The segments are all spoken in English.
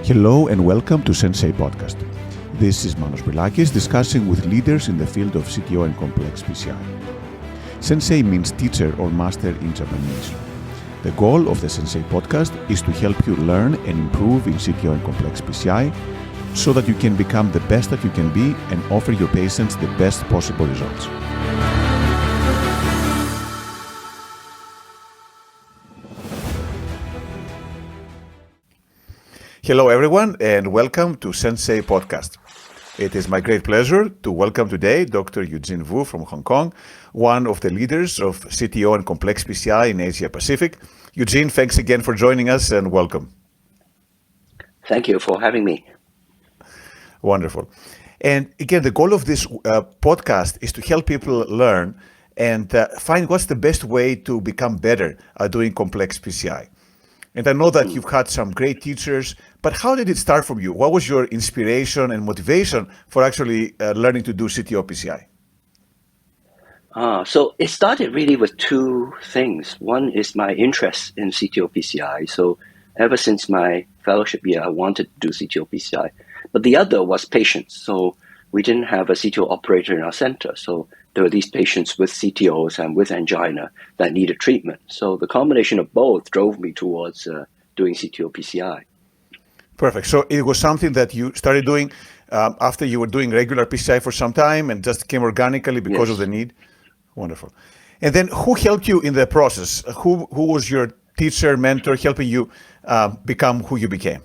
Hello and welcome to Sensei Podcast. This is Manos Brilakis discussing with leaders in the field of CTO and complex PCI. Sensei means teacher or master in Japanese. The goal of the Sensei Podcast is to help you learn and improve in CTO and complex PCI so that you can become the best that you can be and offer your patients the best possible results. Hello everyone and welcome to Sensei Podcast. It is my great pleasure to welcome today Dr. Eugene Wu from Hong Kong, one of the leaders of CTO and complex PCI in Asia Pacific. Eugene, thanks again for joining us and welcome. Thank you for having me. Wonderful. And again, the goal of this podcast is to help people learn and find what's the best way to become better at doing complex PCI. And I know that you've had some great teachers, but how did it start from you? What was your inspiration and motivation for actually learning to do CTO PCI? So it started really with two things. One is my interest in CTO PCI. So ever since my fellowship year, I wanted to do CTO PCI. But the other was patients. So we didn't have a CTO operator in our center. So there were these patients with CTOs and with angina that needed treatment. So the combination of both drove me towards doing CTO PCI. Perfect. So it was something that you started doing after you were doing regular PCI for some time and just came organically because of the need? Wonderful. And then who helped you in the process? Who was your teacher, mentor, helping you become who you became?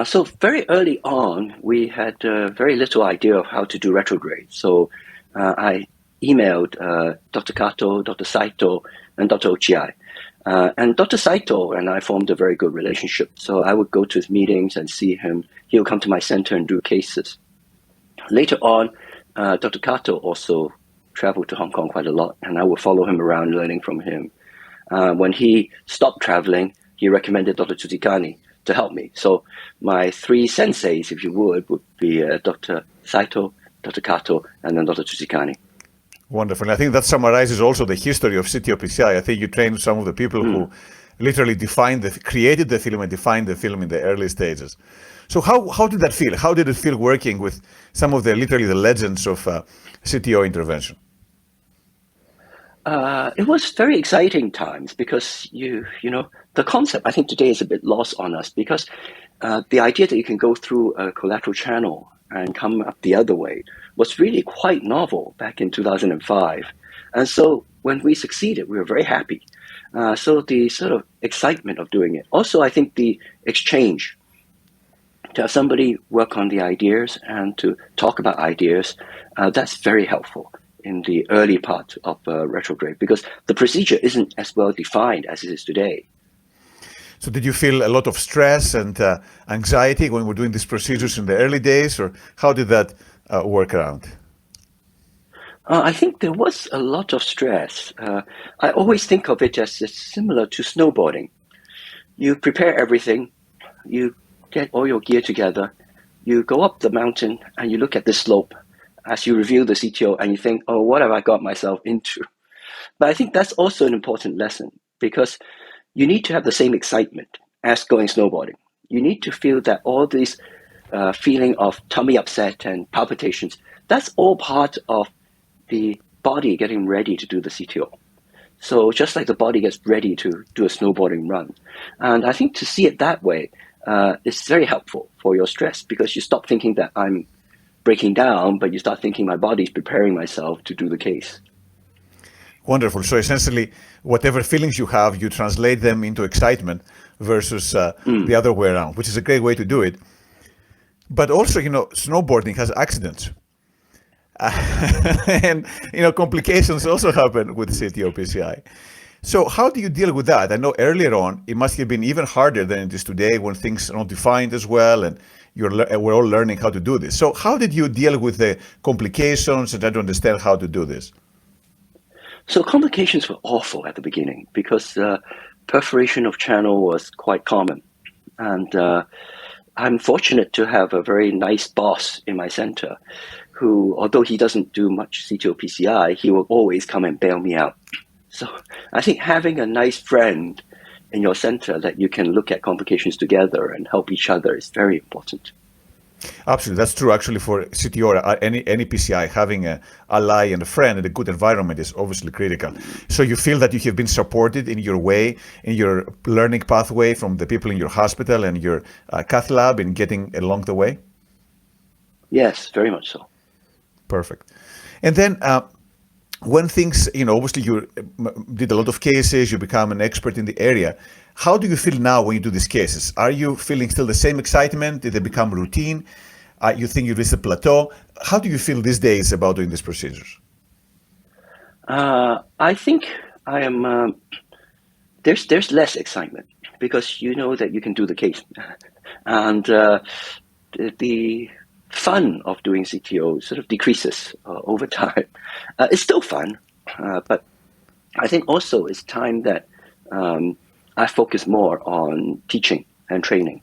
So very early on, we had very little idea of how to do retrograde. So I emailed Dr. Kato, Dr. Saito, and Dr. Ochiai. And Dr. Saito and I formed a very good relationship. So I would go to his meetings and see him. He'll come to my center and do cases. Later on, Dr. Kato also traveled to Hong Kong quite a lot, and I would follow him around learning from him. When he stopped traveling, he recommended Dr. Tsutikani to help me. So my three senseis, if you would be Dr. Saito, Dr. Kato, and then Dr. Tsutikani. Wonderful. And I think that summarizes also the history of CTO PCI. I think you trained some of the people who literally created the film and defined the film in the early stages. So how did that feel? How did it feel working with some of the legends of CTO intervention? It was very exciting times because you know the concept I think today is a bit lost on us because the idea that you can go through a collateral channel and come up the other way was really quite novel back in 2005. And so when we succeeded, we were very happy. So the sort of excitement of doing it. Also, I think the exchange, to have somebody work on the ideas and to talk about ideas, that's very helpful in the early part of retrograde because the procedure isn't as well defined as it is today. So did you feel a lot of stress and anxiety when we were doing these procedures in the early days, or how did that work around? I think there was a lot of stress. I always think of it as similar to snowboarding. You prepare everything, you get all your gear together, you go up the mountain and you look at the slope as you review the CTO and you think, oh, what have I got myself into? But I think that's also an important lesson because you need to have the same excitement as going snowboarding. You need to feel that all these feeling of tummy upset and palpitations, that's all part of the body getting ready to do the CTO. So just like the body gets ready to do a snowboarding run. And I think to see it that way is very helpful for your stress because you stop thinking that I'm breaking down, but you start thinking my body's preparing myself to do the case. Wonderful. So essentially, whatever feelings you have, you translate them into excitement versus the other way around, which is a great way to do it. But also, snowboarding has accidents. And, complications also happen with CTO PCI. So how do you deal with that? I know earlier on, it must have been even harder than it is today when things are not defined as well and we're all learning how to do this. So how did you deal with the complications and try to understand how to do this? So complications were awful at the beginning because perforation of channel was quite common. And I'm fortunate to have a very nice boss in my center who, although he doesn't do much CTO PCI, he will always come and bail me out. So I think having a nice friend in your center that you can look at complications together and help each other is very important. Absolutely, that's true. Actually, for CTO or any PCI, having a ally and a friend and a good environment is obviously critical. So you feel that you have been supported in your way, in your learning pathway from the people in your hospital and your cath lab in getting along the way? Yes, very much so. Perfect. And then when things, obviously you did a lot of cases, you become an expert in the area. How do you feel now when you do these cases? Are you feeling still the same excitement? Did they become routine? You think you reached a plateau? How do you feel these days about doing these procedures? I think I am. There's less excitement because you know that you can do the case, and the fun of doing CTO sort of decreases over time. It's still fun, but I think also it's time that I focus more on teaching and training.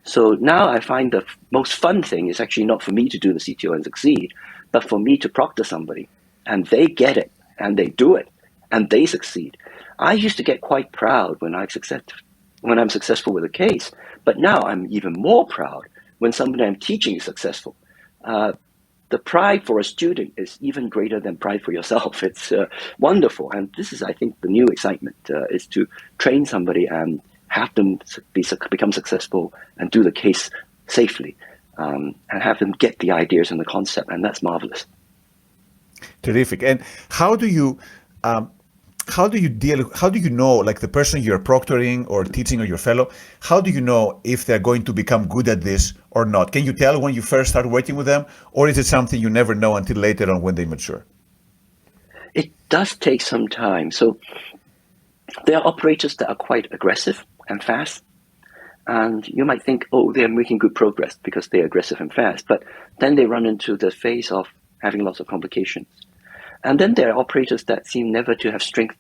So now I find the most fun thing is actually not for me to do the CTO and succeed, but for me to proctor somebody and they get it and they do it and they succeed. I used to get quite proud when I'm successful with a case, but now I'm even more proud when somebody I'm teaching is successful. The pride for a student is even greater than pride for yourself. It's wonderful. And this is, I think, the new excitement is to train somebody and have them become successful and do the case safely and have them get the ideas and the concept. And that's marvelous. Terrific. And how do you know, like the person you're proctoring or teaching or your fellow, how do you know if they're going to become good at this or not? Can you tell when you first start working with them, or is it something you never know until later on when they mature? It does take some time. So there are operators that are quite aggressive and fast. And you might think, oh, they're making good progress because they're aggressive and fast. But then they run into the phase of having lots of complications. And then there are operators that seem never to have strength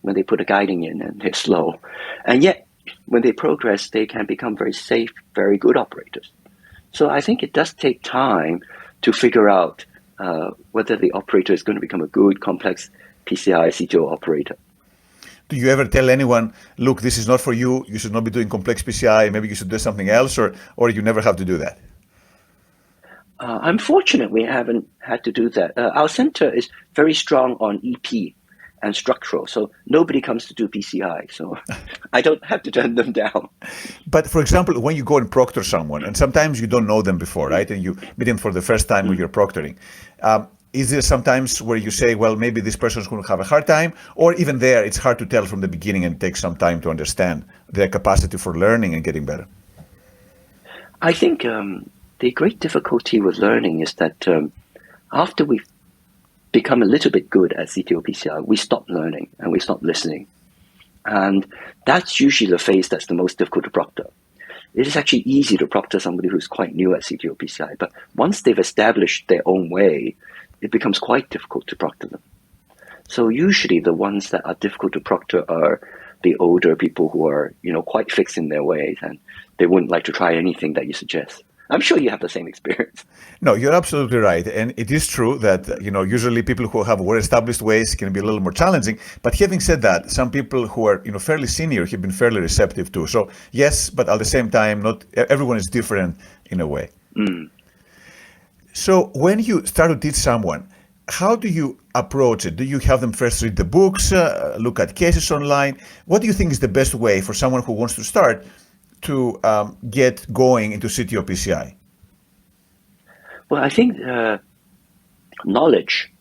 when they put a guiding in and they're slow. And yet, when they progress, they can become very safe, very good operators. So I think it does take time to figure out whether the operator is going to become a good, complex PCI CTO operator. Do you ever tell anyone, look, this is not for you, you should not be doing complex PCI, maybe you should do something else, or you never have to do that? I'm fortunate we haven't had to do that. Our center is very strong on EP and structural, so nobody comes to do PCI, so I don't have to turn them down. But for example, when you go and proctor someone, and sometimes you don't know them before, right? And you meet them for the first time when you're proctoring. Is there sometimes where you say, well, maybe this person is going to have a hard time, or even there, it's hard to tell from the beginning and take some time to understand their capacity for learning and getting better? I think the great difficulty with learning is that after we've become a little bit good at CTO PCI, we stop learning and we stop listening. And that's usually the phase that's the most difficult to proctor. It is actually easy to proctor somebody who's quite new at CTO PCI, but once they've established their own way, it becomes quite difficult to proctor them. So usually the ones that are difficult to proctor are the older people who are, quite fixed in their ways and they wouldn't like to try anything that you suggest. I'm sure you have the same experience. No, you're absolutely right. And it is true that, usually people who have well-established ways can be a little more challenging. But having said that, some people who are, fairly senior have been fairly receptive too. So yes, but at the same time, not everyone is different in a way. Mm. So when you start to teach someone, how do you approach it? Do you have them first read the books, look at cases online? What do you think is the best way for someone who wants to start to get going into CTO PCI? Well, I think knowledge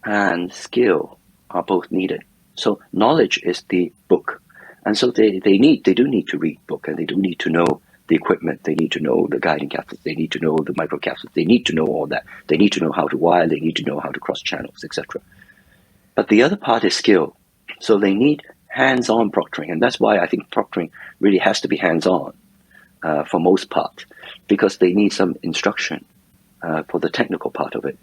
and skill are both needed. So knowledge is the book. And so they do need to read book, and they do need to know the equipment. They need to know the guiding capsules. They need to know the micro capsules. They need to know all that. They need to know how to wire. They need to know how to cross channels, etc. But the other part is skill. So they need hands-on proctoring. And that's why I think proctoring really has to be hands-on for most part, because they need some instruction for the technical part of it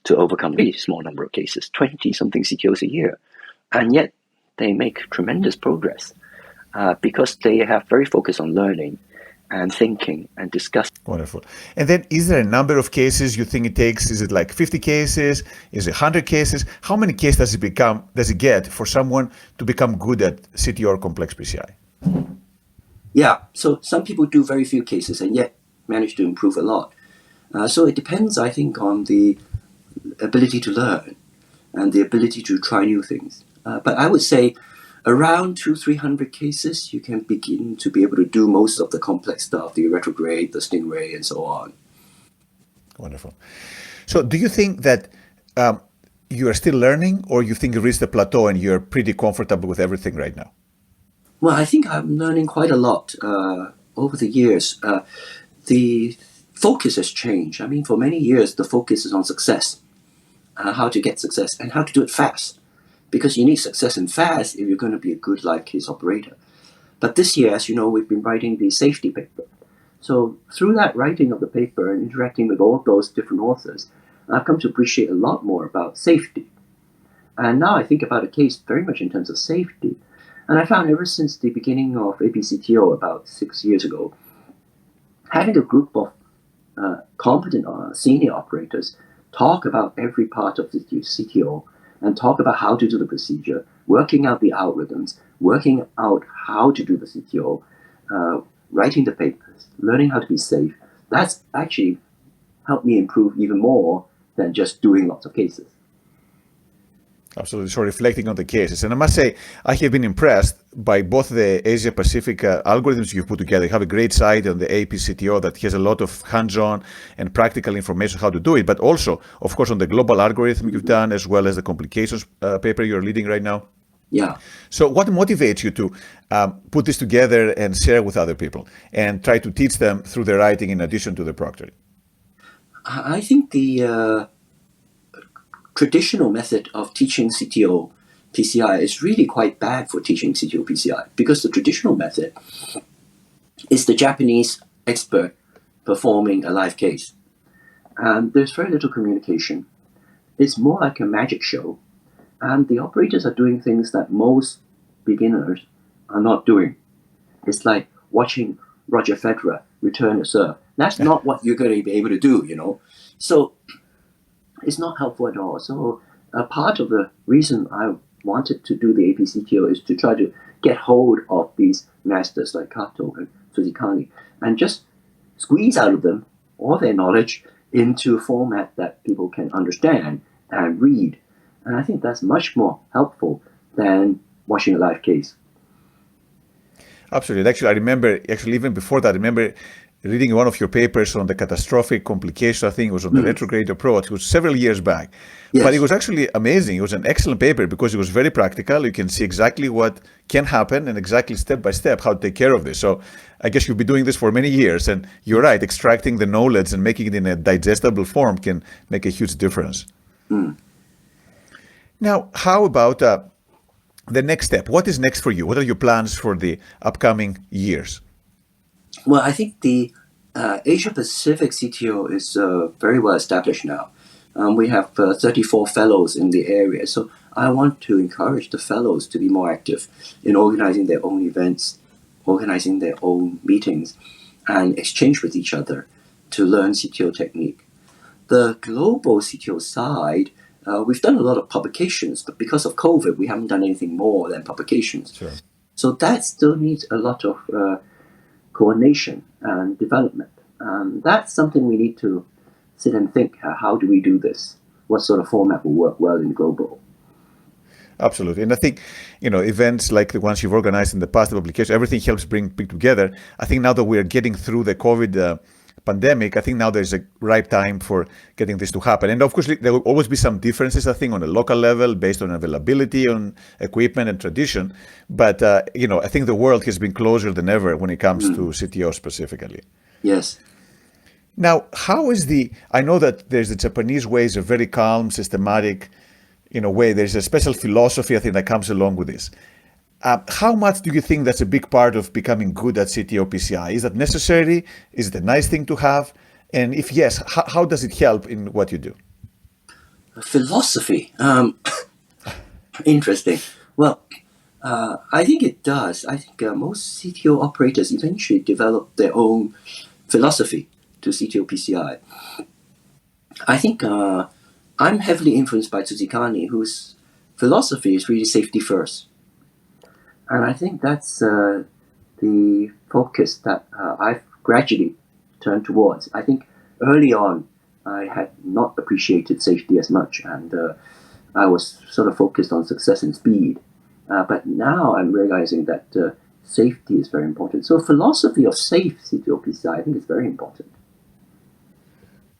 to overcome a very small number of cases, 20-something CTOs a year. And yet they make tremendous progress because they have very focused on learning and thinking and discussing. Wonderful. And then is there a number of cases you think it takes? Is it like 50 cases? Is it 100 cases? How many cases does it get for someone to become good at CTO or complex PCI? Yeah, so some people do very few cases and yet manage to improve a lot. So it depends, I think, on the ability to learn and the ability to try new things. But I would say around 300 cases, you can begin to be able to do most of the complex stuff, the retrograde, the stingray, and so on. Wonderful. So do you think that you are still learning, or you think you reached the plateau and you're pretty comfortable with everything right now? Well, I think I'm learning quite a lot over the years. The focus has changed. I mean, for many years, the focus is on success, how to get success, and how to do it fast. Because you need success and fast if you're going to be a good live case operator. But this year, as you know, we've been writing the safety paper. So through that writing of the paper and interacting with all those different authors, I've come to appreciate a lot more about safety. And now I think about a case very much in terms of safety. And I found ever since the beginning of APCTO about 6 years ago, having a group of competent senior operators talk about every part of the CTO and talk about how to do the procedure, working out the algorithms, working out how to do the CTO, writing the papers, learning how to be safe. That's actually helped me improve even more than just doing lots of cases. Absolutely. So reflecting on the cases. And I must say, I have been impressed by both the Asia Pacific algorithms you've put together. You have a great site on the APCTO that has a lot of hands-on and practical information how to do it, but also, of course, on the global algorithm you've done, as well as the complications paper you're leading right now. Yeah. So what motivates you to put this together and share with other people and try to teach them through the writing in addition to the proctoring? I think the traditional method of teaching CTO PCI is really quite bad for teaching CTO PCI, because the traditional method is the Japanese expert performing a live case. And there's very little communication. It's more like a magic show. And the operators are doing things that most beginners are not doing. It's like watching Roger Federer return a serve. That's not what you're going to be able to do, you know. So it's not helpful at all. So part of the reason I wanted to do the APCTO is to try to get hold of these masters like Kato and Tsuzikani and just squeeze out of them all their knowledge into a format that people can understand and read. And I think that's much more helpful than watching a live case. Absolutely. Actually, I remember, even before that, I remember reading one of your papers on the catastrophic complication. I think it was on the retrograde approach. It was several years back. Yes. But it was actually amazing. It was an excellent paper because it was very practical. You can see exactly what can happen and exactly step by step how to take care of this. So I guess you'll be doing this for many years. And you're right, extracting the knowledge and making it in a digestible form can make a huge difference. Now, how about the next step? What is next for you? What are your plans for the upcoming years? Well, I think the Asia Pacific CTO is very well established now. We have 34 fellows in the area, so I want to encourage the fellows to be more active in organizing their own events, organizing their own meetings, and exchange with each other to learn CTO technique. The global CTO side, we've done a lot of publications, but because of COVID, we haven't done anything more than publications. Sure. So that still needs a lot of coordination and development. That's something we need to sit and think, how do we do this? What sort of format will work well in global? Absolutely. And I think, events like the ones you've organized in the past, the publication, everything helps bring together. I think now that we're getting through the COVID pandemic, I think now there's a ripe time for getting this to happen. And of course, there will always be some differences, I think, on a local level based on availability, on equipment and tradition. But, I think the world has been closer than ever when it comes to CTO specifically. Yes. Now, I know that there's the Japanese way is a very calm, systematic, way. There's a special philosophy, I think, that comes along with this. How much do you think that's a big part of becoming good at CTO PCI? Is that necessary? Is it a nice thing to have? And if yes, how does it help in what you do? Philosophy. Interesting. Well, I think it does. I think most CTO operators eventually develop their own philosophy to CTO PCI. I think I'm heavily influenced by Tsuzikani, whose philosophy is really safety first. And I think that's the focus that I've gradually turned towards. I think early on, I had not appreciated safety as much, and I was sort of focused on success and speed. But now I'm realizing that safety is very important. So philosophy of safe CTOPCI, I think is very important.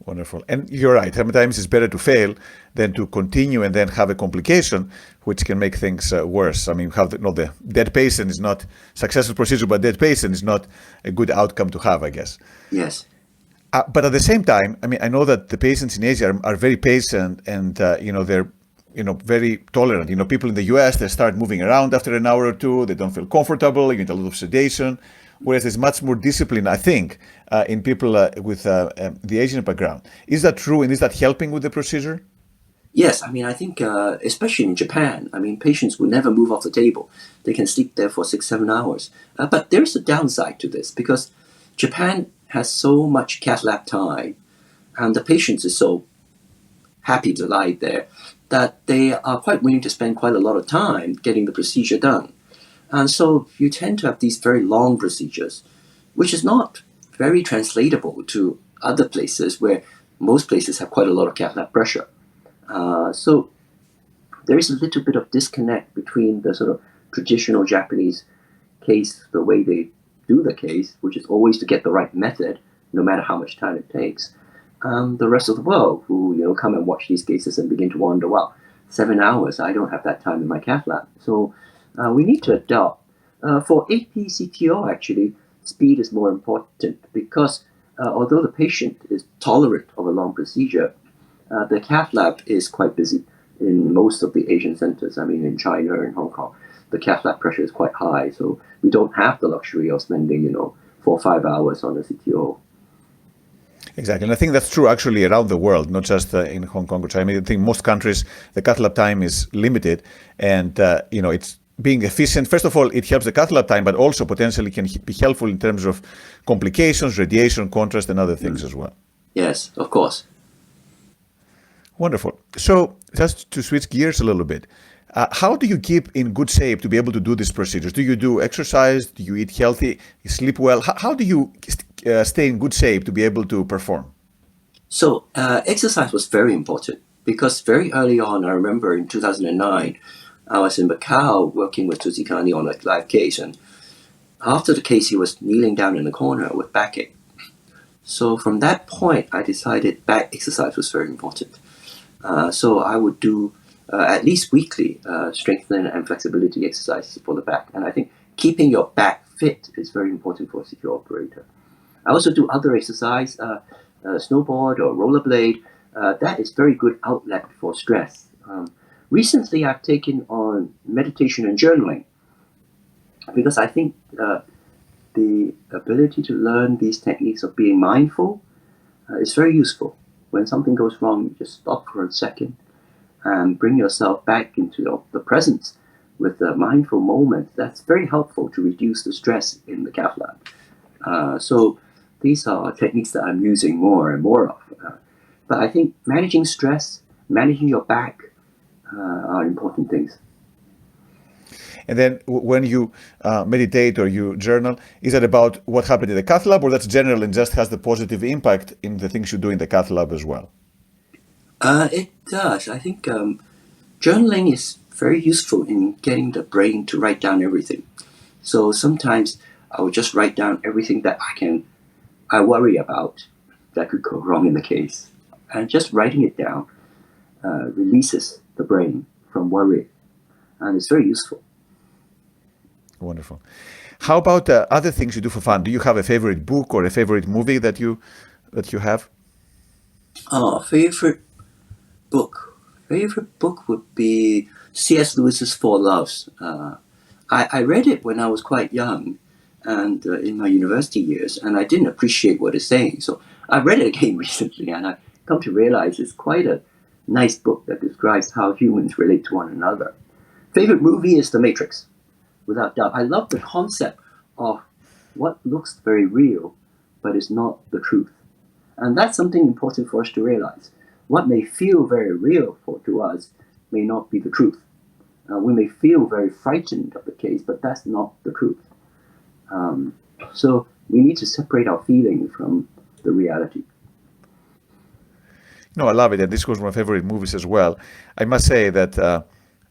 Wonderful. And you're right. Sometimes it's better to fail than to continue and then have a complication, which can make things worse. I mean, the dead patient is not successful procedure, but dead patient is not a good outcome to have, I guess. Yes. But at the same time, I mean, I know that the patients in Asia are very patient, and they're very tolerant. People in the U.S., they start moving around after an hour or two. They don't feel comfortable. You get a lot of sedation. Whereas there's much more discipline, I think, in people with the Asian background. Is that true, and is that helping with the procedure? Yes, I mean, I think especially in Japan, I mean, patients will never move off the table. They can sleep there for 6-7 hours. But there's a downside to this, because Japan has so much cath lab time, and the patients are so happy to lie there, that they are quite willing to spend quite a lot of time getting the procedure done. And so you tend to have these very long procedures, which is not very translatable to other places where most places have quite a lot of cath lab pressure. So there is a little bit of disconnect between the sort of traditional Japanese case, the way they do the case, which is always to get the right method, no matter how much time it takes, the rest of the world who come and watch these cases and begin to wonder, well, 7 hours, I don't have that time in my cath lab. So we need to adopt. For APCTO, actually, speed is more important because although the patient is tolerant of a long procedure, the cath lab is quite busy in most of the Asian centers. I mean, in China and Hong Kong, the cath lab pressure is quite high. So we don't have the luxury of spending, 4 or 5 hours on a CTO. Exactly. And I think that's true actually around the world, not just in Hong Kong or China. I think most countries, the cath lab time is limited, and it's being efficient. First of all, it helps the cath lab time, but also potentially can be helpful in terms of complications, radiation, contrast, and other things as well. Yes, of course. Wonderful. So just to switch gears a little bit, how do you keep in good shape to be able to do these procedures? Do you do exercise? Do you eat healthy? You sleep well? How do you stay in good shape to be able to perform? So exercise was very important because very early on, I remember in 2009, I was in Macau working with Tsuchikani on a live case, and after the case, he was kneeling down in the corner with backache. So from that point, I decided back exercise was very important. So I would do at least weekly strengthening and flexibility exercises for the back. And I think keeping your back fit is very important for a CTO operator. I also do other exercise, snowboard or rollerblade. That is very good outlet for stress. Recently, I've taken on meditation and journaling because I think the ability to learn these techniques of being mindful is very useful. When something goes wrong, you just stop for a second and bring yourself back into the present with the mindful moment. That's very helpful to reduce the stress in the cath lab. So these are techniques that I'm using more and more of. But I think managing stress, managing your back are important things. And then when you meditate or you journal, is that about what happened in the cath lab, or that's general and just has the positive impact in the things you do in the cath lab as well? It does. I think journaling is very useful in getting the brain to write down everything. So sometimes I will just write down everything that I worry about that could go wrong in the case. And just writing it down releases the brain from worry. And it's very useful. Wonderful. How about other things you do for fun? Do you have a favorite book or a favorite movie that you have? Favorite book. Favorite book would be C.S. Lewis's Four Loves. I read it when I was quite young and in my university years, and I didn't appreciate what it's saying. So I read it again recently, and I come to realize it's quite a nice book that describes how humans relate to one another. Favorite movie is The Matrix, without doubt. I love the concept of what looks very real, but is not the truth. And that's something important for us to realize. What may feel very real to us may not be the truth. We may feel very frightened of the case, but that's not the truth. So we need to separate our feeling from the reality. No, I love it, and this was one of my favorite movies as well. I must say that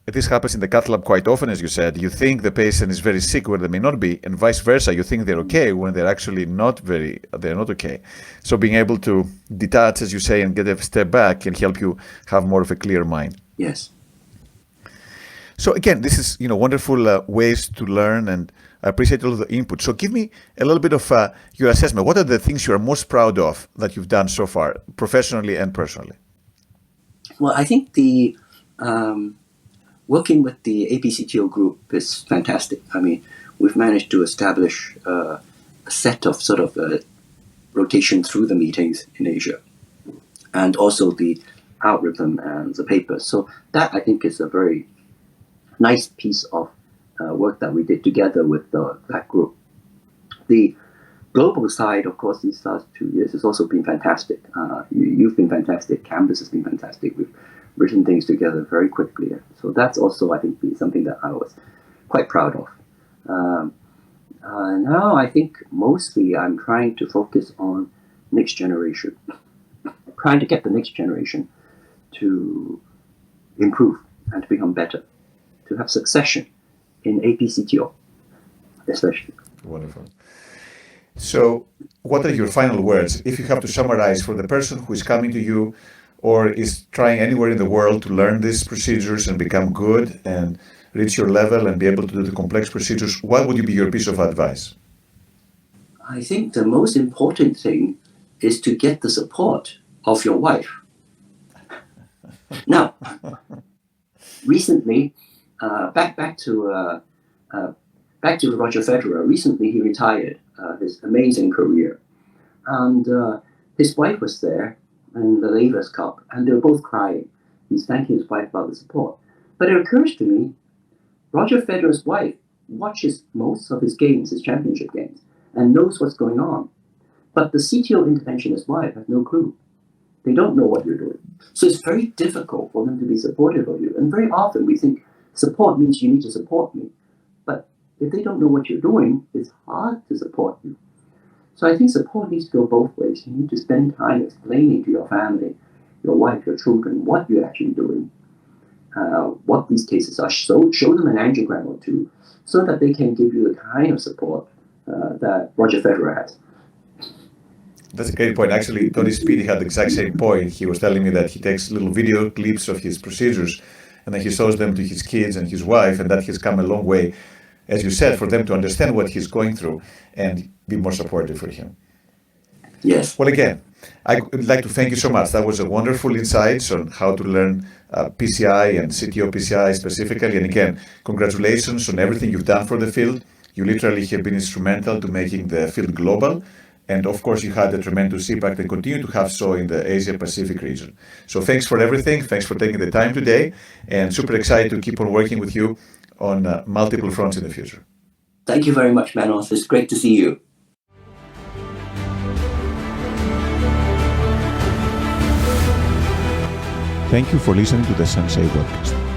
this happens in the cath lab quite often, as you said. You think the patient is very sick when they may not be, and vice versa. You think they're okay when they're actually they're not okay. So being able to detach, as you say, and get a step back can help you have more of a clear mind. Yes. So again, this is wonderful ways to learn, and I appreciate all of the input. So give me a little bit of your assessment. What are the things you are most proud of that you've done so far, professionally and personally? Well, I think the working with the APCTO group is fantastic. I mean, we've managed to establish a set of sort of rotation through the meetings in Asia, and also the algorithm and the papers. So that, I think, is a very nice piece of work that we did together with that group. The global side, of course, these last 2 years has also been fantastic. You've been fantastic. Canvas has been fantastic. We've written things together very quickly. So that's also, I think, something that I was quite proud of. Now, I think mostly I'm trying to focus on next generation, trying to get the next generation to improve and to become better, to have succession in APCTO, especially. Wonderful. So, what are your final words? If you have to summarize for the person who is coming to you or is trying anywhere in the world to learn these procedures and become good and reach your level and be able to do the complex procedures, what would be your piece of advice? I think the most important thing is to get the support of your wife. Now, recently, back to Roger Federer. Recently, he retired his amazing career, and his wife was there in the Davis Cup, and they were both crying. He's thanking his wife about the support. But it occurs to me, Roger Federer's wife watches most of his games, his championship games, and knows what's going on. But the CTO interventionist wife has no clue. They don't know what you're doing. So it's very difficult for them to be supportive of you. And very often we think support means you need to support me. But if they don't know what you're doing, it's hard to support you. So I think support needs to go both ways. You need to spend time explaining to your family, your wife, your children, what you're actually doing, what these cases are. So show them an angiogram or two so that they can give you the kind of support that Roger Federer has. That's a great point. Actually, Tony Speedy had the exact same point. He was telling me that he takes little video clips of his procedures and then he shows them to his kids and his wife, and that has come a long way, as you said, for them to understand what he's going through and be more supportive for him. Yes. Well, again, I would like to thank you so much. That was a wonderful insights on how to learn PCI and CTO PCI specifically. And again, congratulations on everything you've done for the field. You literally have been instrumental to making the field global. And of course, you had a tremendous impact and continue to have so in the Asia Pacific region. So thanks for everything. Thanks for taking the time today. And super excited to keep on working with you on multiple fronts in the future. Thank you very much, Manos. It's great to see you. Thank you for listening to the Sensei podcast.